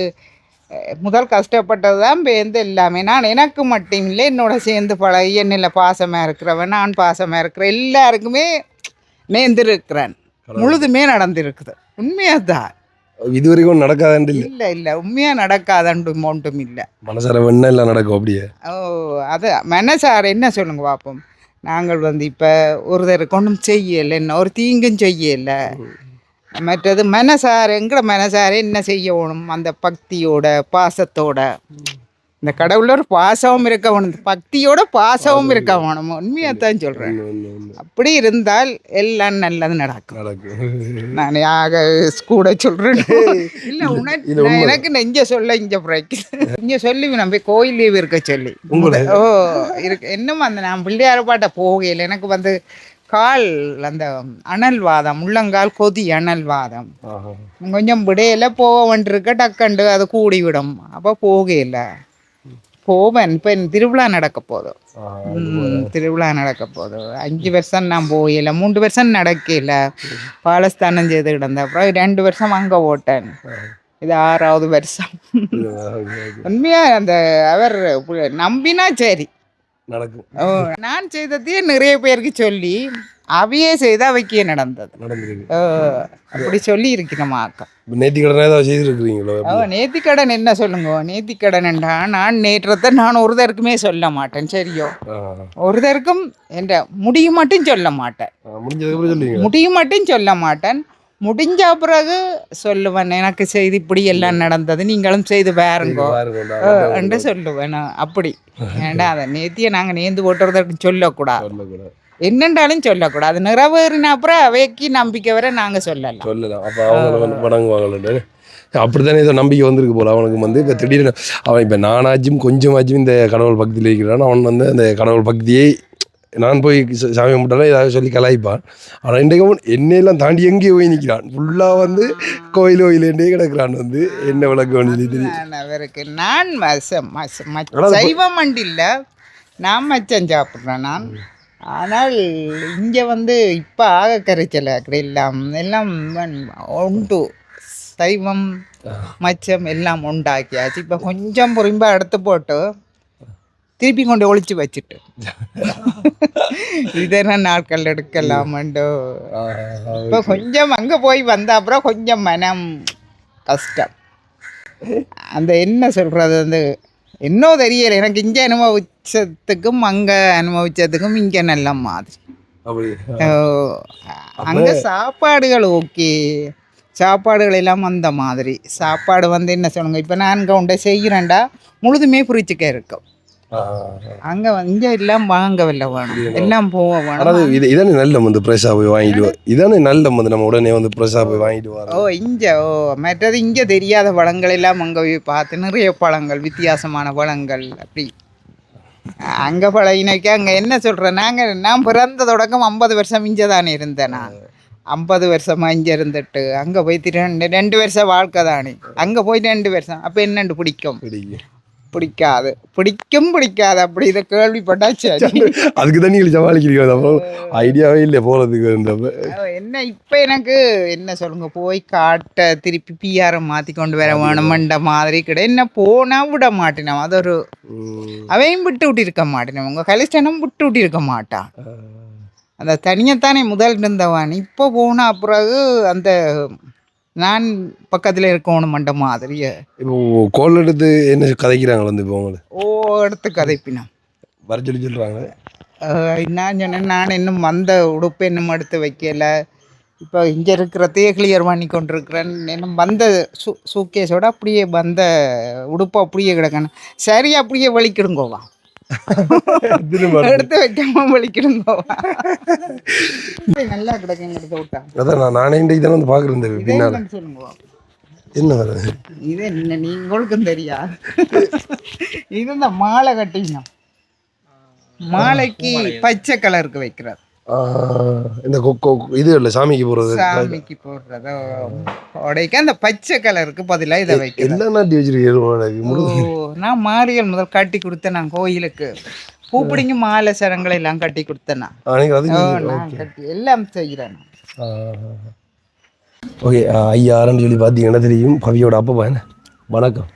Speaker 1: முதல் கஷ்டப்பட்டது தான் பேருந்து எல்லாமே. நான் எனக்கு மட்டும் இல்லை, என்னோட சேர்ந்து பழகி என்னில் பாசமாக இருக்கிறவன், நான் பாசமாக இருக்கிறேன், எல்லாருக்குமே நேர்ந்திருக்கிறேன். முழுதுமே நடந்திருக்குது. உண்மையாக தான்.
Speaker 2: இதுவரைக்கும் நடக்காது
Speaker 1: இல்லை இல்லை உண்மையாக நடக்காதண்டு ஒன்றும் இல்லை.
Speaker 2: மனசார வேணா இல்லை நடக்கும் அப்படியே.
Speaker 1: ஓ அது மனசார என்ன சொல்லுங்க பார்ப்போம். நாங்கள் வந்து இப்போ ஒருத்தருக்கு ஒன்றும் செய்யலை, என்ன ஒரு தீங்கும் செய்யலை. மற்றது மனசார எங்கட மனசார என்ன செய்யணும், அந்த பக்தியோட பாசத்தோட இந்த கடவுள ஒரு பாசமும் இருக்க வேணும், பக்தியோட பாசமும் இருக்க வேணும். உண்மையாகத்தான் சொல்கிறேன். அப்படி இருந்தால் எல்லாம் நல்லது நடக்கும். நான் யாக கூட சொல்கிறேன். இல்லை எனக்கு இங்கே சொல்ல இங்கே பிறகு இங்கே சொல்லி நம்ம கோயில் லீவ் இருக்க சொல்லி ஓ இருக்கு. இன்னும் அந்த நான் பிள்ளையார பாட்ட போகையில் எனக்கு வந்து கால் அந்த அனல்வாதம், உள்ளங்கால் கொதி அனல்வாதம் கொஞ்சம் விடையில போக வேண்டியிருக்க டக்கண்டு அது கூடி விடும். அப்போ போகையில் போவேன். இப்போ திருவிழா நடக்க போதும், திருவிழா நடக்க போதும். 5 வருஷம் நான் போகல, 3 வருஷம் நடக்கல, பாலஸ்தானம் செய்து கிடந்தேன். அப்புறம் 2 வருஷம் அங்கே ஓட்டேன், இது 6வது வருஷம். உண்மையா அந்த அவர் நம்பினா சரி
Speaker 2: நடக்கும்.
Speaker 1: நான் செய்ததையே நிறைய பேருக்கு சொல்லி அவையே செய்து அவைக்கே நடந்தது. அப்படி சொல்லி இருக்கிறோம் அக்கா.
Speaker 2: நேர்த்திக்கடன் ஏதாவது செய்திருக்கிறீங்களோ?
Speaker 1: நேர்த்திக்கடன் என்ன சொல்லுங்க, நேர்த்திக்கடன்டா நான் நேற்றத்தை நான் ஒருத்தருக்குமே சொல்ல மாட்டேன். சரியோ, ஒருத்தருக்கும் என்ற முடியும் மட்டும் சொல்ல மாட்டேன், முடியும் மட்டும் சொல்ல மாட்டேன். முடிஞ்ச பிறகு சொல்லுவேன், எனக்கு செய்து இப்படி எல்லாம் நடந்தது, நீங்களும் செய்து பாருங்கோ என்று சொல்லுவேன். அப்படி ஏண்டா அதை நேர்த்தியை நாங்கள் நேர்ந்து போட்டுறதுக்கு சொல்லக்கூடாது. என்னண்டாலும் சொல்லக்கூடாது. நிறைவேறின அப்புறம் அவைக்கு நம்பிக்கை வர நாங்கள் சொல்லலாம்.
Speaker 2: அப்போ அவங்க வணங்குவாங்கள்ட்டு அப்படித்தானே ஏதோ நம்பிக்கை வந்திருக்கு போல அவனுக்கு வந்து. இப்போ திடீர்னு அவன் இப்போ நானாச்சும் கொஞ்சமாச்சும் இந்த கடவுள் பக்தியில் இருக்கிறான். அவன் வந்து அந்த கடவுள் பக்தியை நான் போய் சாமி கும்பிட்டாலும் ஏதாவது சொல்லி கலாய்ப்பான். ஆனால் இன்றைக்கு அவன் என்னையெல்லாம் தாண்டி எங்கேயோ போய் நிற்கிறான். ஃபுல்லாக வந்து கோயிலேண்டே கிடக்கிறான். வந்து என்ன விளக்கம் சொல்லி தெரியும்
Speaker 1: அவருக்கு. நான் சைவம் அண்டு இல்லை, நான் மச்சம் சாப்பிட்றேன் நான். ஆனால் இங்கே வந்து இப்போ ஆக கரைச்சல எல்லாம் உண்டு. சைவம் மச்சம் எல்லாம் உண்டாக்கியாச்சு. இப்போ கொஞ்சம் பொறும்பாக எடுத்து போட்டு திருப்பி கொண்டு ஒழிச்சு வச்சுட்டு இதெல்லாம் நாட்கள் எடுக்கலாமண்டோ. இப்போ கொஞ்சம் அங்கே போய் வந்த அப்புறம் கொஞ்சம் மனம் கஷ்டம். அந்த என்ன சொல்கிறது, அந்த இன்னும் தெரியலை எனக்கு. இங்கே அனுபவிச்சதுக்கும் அங்கே அனுபவிச்சதுக்கும் இங்கே நல்ல மாதிரி. அங்கே சாப்பாடுகள் ஓகே, சாப்பாடுகள் எல்லாம் அந்த மாதிரி. சாப்பாடு வந்து என்ன சொல்லுங்க, இப்போ நான் கொண்டு செய்கிறேன்டா முழுதுமே புரிச்சுக்க இருக்கும். அங்கே இங்கே எல்லாம் வாங்கவில்லை வேணும், எல்லாம் போக வேணும்.
Speaker 2: இதானே நல்ல வந்து ஃப்ரெஷ்ஷாக போய் வாங்கிடுவோம். இதானே நல்ல வந்து நம்ம உடனே வந்து ஃப்ரெஷ்ஷாக போய் வாங்கிட்டு வரோம்.
Speaker 1: ஓ இங்கே மற்றது இங்கே தெரியாத பழங்கள் எல்லாம் அங்கே போய் பார்த்து நிறைய பழங்கள், வித்தியாசமான பழங்கள். அப்படி அங்கே பழகினாக்கா அங்கே என்ன சொல்கிறேன், நான் பிறந்த தொடக்கம் 50 வருஷம் இங்கே தானே இருந்தேன். நான் 50 வருஷமாக இங்கே இருந்துட்டு அங்கே போய் 2 வருஷம் வாழ்க்கை தானே. அங்கே போய் 2 வருஷம் அப்போ என்னண்டு பிடிக்காது அப்படி இதை கேள்விப்பட்டா சரி.
Speaker 2: அதுக்கு தான் நீங்கள் சமாளிக்கிறீங்க. ஐடியாவே இல்லை போகிறதுக்கு.
Speaker 1: என்ன இப்போ எனக்கு என்ன சொல்லுங்க, போய் காட்ட திருப்பி பிஆரை மாற்றி கொண்டு வர வேணுமன்ற மாதிரி கிடையாது. என்ன போனால் விட மாட்டேனோம். அது ஒரு அவையும் விட்டு இருக்க மாட்டேனோம். உங்கள் கலிஸ்டனும் விட்டு இருக்க மாட்டான். அந்த தனியத்தானே முதல் இருந்தவான். இப்போ போனால் பிறகு அந்த நான் பக்கத்தில் இருக்கணுமன்ற மாதிரி.
Speaker 2: இப்போ கோல் எடுத்து என்ன கதைக்கிறாங்களோ வந்து இப்போ
Speaker 1: எடுத்து கதைப்பினோம்
Speaker 2: வர சொல்லி சொல்கிறாங்க.
Speaker 1: நான் சொன்னேன், நான் இன்னும் வந்த உடுப்பு இன்னும் எடுத்து வைக்கல. இப்போ இங்கே இருக்கிறதையே கிளியர் பண்ணி கொண்டிருக்கிறேன். இன்னும் வந்த சூக்கேஸோட அப்படியே வந்த உடுப்பு அப்படியே கிடக்கணும். சரி அப்படியே வலிக்கிடுங்கோவா, எடுத்து வைக்காம வலிக்கிடுங்கோவா. நல்லா கிடக்குங்கிறத விட்டா
Speaker 2: அதான் நானே இன்றைக்கு தானே வந்து பார்க்குறேன். பின்னால்
Speaker 1: சொல்லுங்க
Speaker 2: என்ன வருது
Speaker 1: இது என்ன நீங்களுக்கும் தெரியாது. இது இந்த மாலை கட்டிங்க, மாலைக்கு பச்சை கலருக்கு வைக்கிறது.
Speaker 2: இந்த இது இல்லை சாமிக்கு
Speaker 1: போடுறதோ உடைக்க அந்த பச்சை கலருக்கு பதிலாக இதை வைக்க
Speaker 2: எல்லாம் நாட்டி வச்சிருக்கேன்.
Speaker 1: நான் மாரியல் முதல் கட்டி கொடுத்தேன். நான் கோயிலுக்கு பூப்பிடிங்க மாலை சரங்களை எல்லாம் கட்டி கொடுத்தேன். நான் கட்டி எல்லாம் செய்கிறேன்.
Speaker 2: ஓகே ஐயாருன்னு சொல்லி பார்த்தீங்கன்னா தெரியும். பவியோட அப்பா என்ன. வணக்கம்.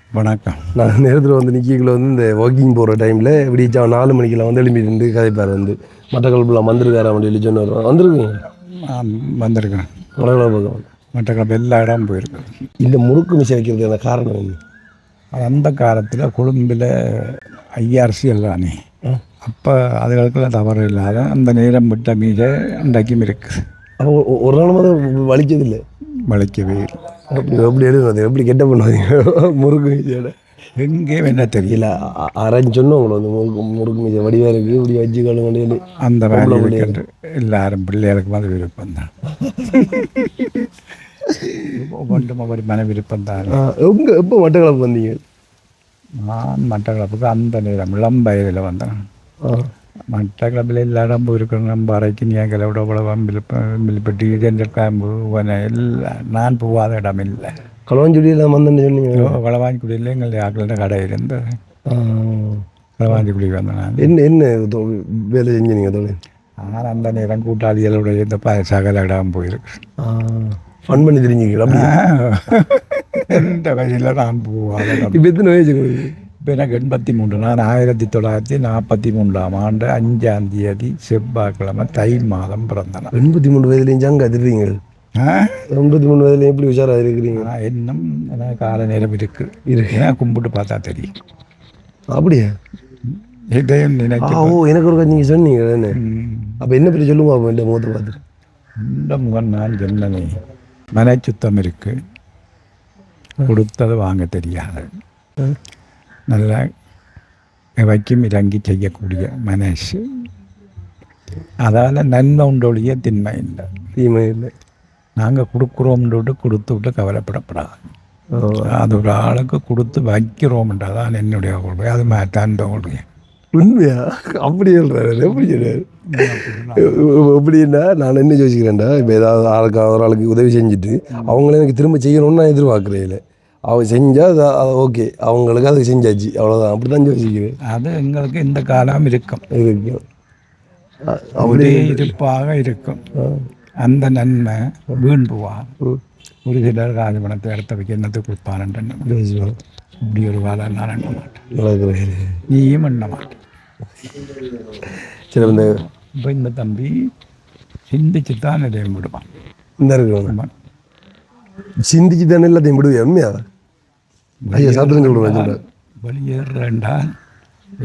Speaker 2: நான் நேரத்தில் வந்து நிற்கிக்குள்ள வந்து இந்த வாக்கிங் போகிற டைமில் இப்படி 4 மணிக்கெல்லாம் வந்து எழுப்பி நின்று கதைப்பார். வந்து மட்டக்களப்புலாம் வந்திருக்காரு அப்படின்னு சொல்லி சொன்னார். வந்திருக்குங்க?
Speaker 3: வந்திருக்கேன். மட்டக்களப்பு எல்லா இடம் போயிருக்கேன்.
Speaker 2: இந்த முறுக்கு மிஷை வைக்கிறதுக்கான காரணம் என்ன?
Speaker 3: அந்த காலத்தில் கொழும்பில் ஐஆர்சி எல்லாமே அப்போ அதுகளுக்கெல்லாம் தவறு இல்லாத அந்த நேரம் விட்ட மீதை இன்றைக்கும் இருக்குது.
Speaker 2: அப்போ ஒரு நாள் மாதிரி வலிக்கதில்லை?
Speaker 3: வலிக்கவே இல்லை.
Speaker 2: எப்படி எழுதுறது, எப்படி கெட்ட பண்ணுவாங்க முறுக்கு மீசையோட?
Speaker 3: எங்கே என்ன தெரியல.
Speaker 2: அரேஞ்ச் சொன்னோம் உங்களை வந்து முறுக்கு மீசை வடிவாக இருக்குது இப்படி வச்சு கழுவண்டி
Speaker 3: அந்த வேலை எல்லாரும் பிள்ளைகளுக்கு வந்து விருப்பம் தான். ஒவ்வொன்றும் ஒவ்வொரு மன விருப்பம் தான்.
Speaker 2: எப்போ மட்டக்களப்பு வந்தீங்க?
Speaker 3: நான் மட்டக்களப்புக்கு அந்த நேரம் இளம் வயதில் வந்தேன். மட்டக்களப்பில் எல்லா இடம் போயிருக்கணும். நம்ம அறைக்கு நீங்களோட உழவம் விழுப்பட்டி ஜென்ரல் கேம்பு எல்லாம் நான் போகாத இடம் இல்லை.
Speaker 2: களவாஞ்சுடியில் வந்துன்னு சொன்னீங்க?
Speaker 3: களவாஞ்சிக்குடியில் எங்கள் ஆக்களோட கடை இருந்தது. களவாஞ்சிக்குடி வந்தேன் நான்.
Speaker 2: என்ன வேலை செஞ்சீங்க தொழில்?
Speaker 3: நான் அந்த நேரம் கூட்டாளிகளோட இந்த சகல இடம் போயிருக்கு.
Speaker 2: ஃபன் பண்ணி தெரிஞ்சுக்கிறேன்.
Speaker 3: எந்த வயசில் நான் போகாத.
Speaker 2: இப்போ எத்தனை வயசு?
Speaker 3: இப்போ எனக்கு 83. நான் 1943ஆம் ஆண்டு 5ஆம் தேதி செவ்வாய்க்கிழமை தை மாதம் பிறந்தேன்.
Speaker 2: 83 வயதுலேயும் அங்கே அதிர்றீங்க? 83 வயதுல எப்படி உஷாராக இருக்கிறீங்க?
Speaker 3: இன்னும் எனக்கு கால நேரம் இருக்கு. கும்பிட்டு பார்த்தா தெரியும்.
Speaker 2: அப்படியா?
Speaker 3: இதையும் நினைக்க.
Speaker 2: எனக்கு ஒரு நீங்கள் சொன்னீங்க தானே. அப்போ என்ன பற்றி சொல்லுங்க அப்போ இந்த முகத்தை பார்த்துட்டு.
Speaker 3: இந்த முகம் நான் சொன்னனே, மனை சுத்தம் இருக்கு, கொடுத்தது வாங்க தெரியாது, நல்லா வைக்கும் இறங்கி செய்யக்கூடிய மனசு, அதால் நன்மை உண்டொழிய தின்மை இல்லை.
Speaker 2: தீமை இல்லை.
Speaker 3: நாங்கள் கொடுக்குறோம்ன்ட்டு கொடுத்து விட்டு கவலைப்படப்படாது. அது ஒரு ஆளுக்கு கொடுத்து வைக்கிறோம்ன்றது தான் என்னுடைய கொள்கை. அது மாதிரி தான் கொள்கை.
Speaker 2: உண்மையா? அப்படி சொல்கிறாரு. எப்படி சொல்கிறாரு? எப்படின்னா நான் என்ன யோசிக்கிறேன்டா, இப்போ ஏதாவது ஆளுக்கு ஒரு ஆளுக்கு உதவி செஞ்சுட்டு அவங்களே எனக்கு திரும்ப செய்யணும்னு நான் எதிர்பார்க்குறேன். இல்லை, அவங்க செஞ்சால் அது ஓகே, அவங்களுக்கு அது செஞ்சாச்சு, அவ்வளோதான். அப்படி தான் யோசிக்கிறேன்.
Speaker 3: அது எங்களுக்கு இந்த காலம் இருக்கும்
Speaker 2: அப்படி
Speaker 3: இருப்பாக இருக்கும். அந்த நன்மை வீண்புவாங்க. ஒரு சிலர் காது பணத்தை இடத்த வைக்க என்னத்துக்கு கொடுப்பாருன்னு இப்படி ஒரு வேலை நான் எண்ண மாட்டேன். நீயும் எண்ண மாட்டேன்.
Speaker 2: சரி,
Speaker 3: இப்போ இந்த தம்பி சிந்திச்சு தான் இதையும் விடுவான்.
Speaker 2: இந்த இருக்கிறவங்க சிந்திச்சு தானே எல்லாத்தையும் விடுவேன். உண்மையா? ஐயா சாப்பிட்டு சொல்லுவேன்.
Speaker 3: வெளியேறா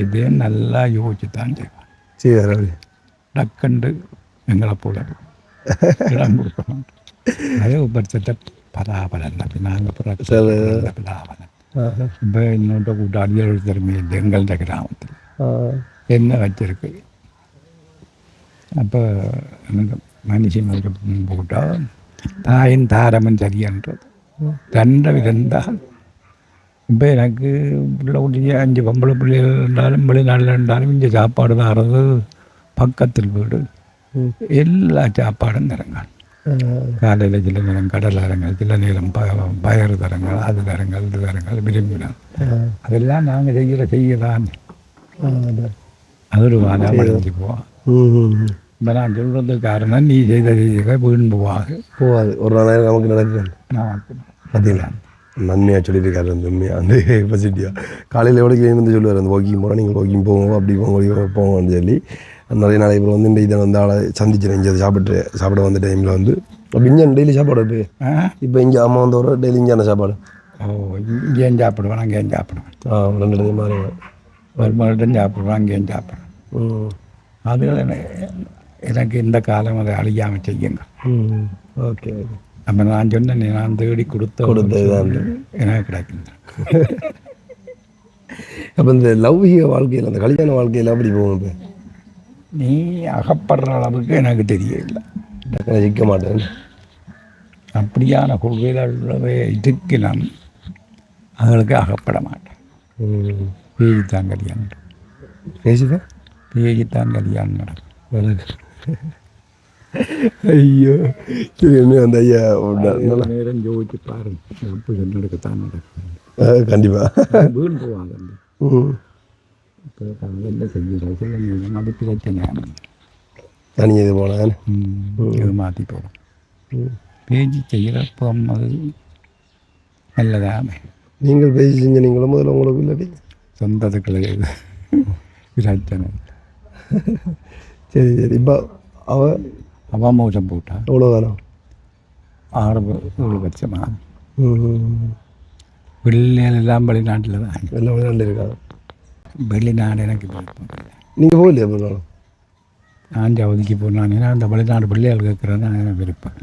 Speaker 3: இதே நல்லா யோசிச்சு தான் செய்வான்.
Speaker 2: சரி,
Speaker 3: டக்குண்டு எங்களை போல இடம் கொடுக்க மாட்டோம். அதே உபரிசத்தை பலாபலன் அப்படி நாங்கள் பலாபலன். இப்போ இன்னொன்று கூட்டாளிகள் திறமை எங்கள்கிட்ட கிராமத்தில் என்ன வச்சிருக்கு. அப்போ மனுஷன் போட்டால் தாயின் தாரமும் சரியன்றது ரெண்டு இருந்தால். இப்போ எனக்கு பிள்ளை குட்டிங்க 5 பொம்பளை பிள்ளைகள் இருந்தாலும் வெளிநாட்டில் இருந்தாலும் இங்கே சாப்பாடு தாரது பக்கத்தில் வீடு எல்லா சாப்பாடும் தரங்கள். காலையில் சில நேரம் கடல் தரங்கள், சில நேரம் பயறு தரங்கள், அது தரங்கள், இது தரங்கள் விரும்பினோம். அதெல்லாம் நாங்கள் செய்யதான் அது ஒரு வாழை வளர்ந்து போவோம். இப்போ நான் சொல்கிறதுக்கு காரணம் நீ செய்த வீண் போவாது.
Speaker 2: ஒரு நாள் நமக்கு நடக்குது.
Speaker 3: பார்த்தீங்களா?
Speaker 2: நன்மையாக சொல்லியிருக்காரு. அந்த உண்மையாக அந்த பாசிட்டிவாக காலையில் எவ்வளோ வந்து சொல்லுவார், அந்த வாக்கிங் போனால் நீங்கள் வாக்கிங் போங்க, அப்படி போங்கன்னு சொல்லி நிறைய நாளைக்கு அப்புறம் வந்து இதை வந்து ஆளை சந்திச்சு இங்கே சாப்பிட வந்த டைமில் வந்து அப்போ இங்கே டெய்லி சாப்பாடு இப்போ இங்கே அம்மா வந்து ஒரு டெய்லி இங்கே சாப்பாடு.
Speaker 3: இங்கேயும் சாப்பிடுவேன், அங்கேயும் சாப்பிடுவேன்.
Speaker 2: 2 இடத்தையும் மாறி
Speaker 3: மறுபடியும் சாப்பிடுவேன், அங்கேயும் சாப்பிடுவேன். அதுகள் எனக்கு இந்த காலம் அதை அழியாமல் செய்யுங்க.
Speaker 2: ஓகே.
Speaker 3: அப்போ நான் சொன்னேன், நான் தேடி கொடுத்தது எனக்கு கிடைக்கும்.
Speaker 2: அப்போ இந்த லௌகிக வாழ்க்கையில், அந்த கல்யாண வாழ்க்கையில் அப்படி போகும்.
Speaker 3: நீ அகப்படுற அளவுக்கு எனக்கு தெரியல.
Speaker 2: சிக்க மாட்டேன்.
Speaker 3: அப்படியான கொள்கைகளவே இருக்கலாம். அவர்களுக்கு அகப்பட மாட்டேன். பேஜித்தான் கல்யாணம் பேஜித்தான் கல்யாணம் நடக்கும்.
Speaker 2: ஐயோ, சரி. என்ன அந்த ஐயா
Speaker 3: நேரம் ஜோதிச்சு பாருங்க, நடக்கத்தான் நடக்கும்.
Speaker 2: கண்டிப்பாக
Speaker 3: வீண் போவாங்க. இப்போ என்ன செய்ய அது பிரச்சனை.
Speaker 2: தனியாக இது போனால்
Speaker 3: இது மாற்றி போகும். பேஜி செய்கிறப்போ அது நல்லதாமே.
Speaker 2: நீங்கள் பேசி செஞ்ச நீங்களும் முதல்ல உங்களுக்கு இல்லாட்டி
Speaker 3: சொந்தத்துக்களை பிரச்சனை.
Speaker 2: சரி. இப்போ
Speaker 3: அவன் மோசம் போட்டா
Speaker 2: எவ்வளோ காலம்?
Speaker 3: 6-7 வருஷமா. பிள்ளைகள் எல்லாம் வெளிநாட்டில் தான்.
Speaker 2: எல்லாம் வெளிநாட்டில் இருக்காங்க.
Speaker 3: வெளிநாடு எனக்கு
Speaker 2: நீங்கள் போகலையா போனாலும்?
Speaker 3: நான் ஜவுதிக்கு போனாங்கன்னா அந்த வெளிநாடு பிள்ளைகள் கேட்குறது தான் எனக்கு விருப்பம்.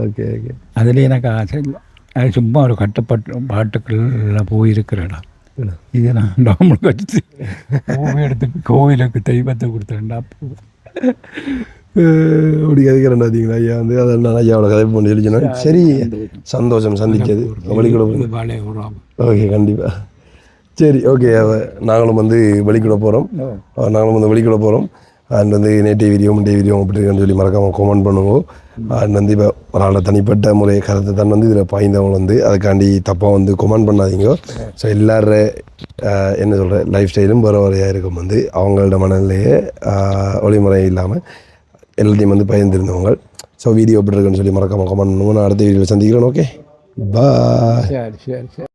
Speaker 2: Okay okay.
Speaker 3: அதில் எனக்கு ஆசை இல்லை. அது சும்மா ஒரு பாட்டுக்குள்ள போயிருக்கிற இடம் இது. நான் டாமல் கட்சி எடுத்து கோவிலுக்கு தெய்வத்தை கொடுத்துருண்டா
Speaker 2: அப்படி கதைக்கிறேன். பார்த்தீங்களா ஐயா வந்து அதனால் ஐயாவோட கதை பண்ணி சொல்லிச்சோன்னா சரி. சந்தோஷம் சந்திச்சது. வெளிக்கூட ஓகே, கண்டிப்பாக. சரி, ஓகே. நாங்களும் வந்து வெளிக்கூட போகிறோம். அண்ட் வந்து நேற்று வீடியோ அப்படி இருக்குன்னு சொல்லி மறக்காமல் கமெண்ட் பண்ணுவோம். அண்ட் வந்து இப்போ ஒரு ஆளை தனிப்பட்ட முறை கருத்தை தான் வந்து இதில் பாய்ந்தவங்க வந்து அதுக்காண்டி தப்பாக வந்து கமெண்ட் பண்ணாதீங்க. ஸோ எல்லார என்ன சொல்கிற லைஃப் ஸ்டைலும் வேறு வரையாக இருக்கும். வந்து அவங்களோட மனநிலையே ஒளிமுறை இல்லாமல் எல்லாத்தையும் வந்து பயந்துருந்தவங்க. ஸோ வீடியோ எப்படி இருக்குன்னு சொல்லி மறக்காமல் கமெண்ட் பண்ணுவோம். நான் அடுத்த வீடியோவில் சந்திக்கிறேன். ஓகே, பாய்.
Speaker 3: சரி.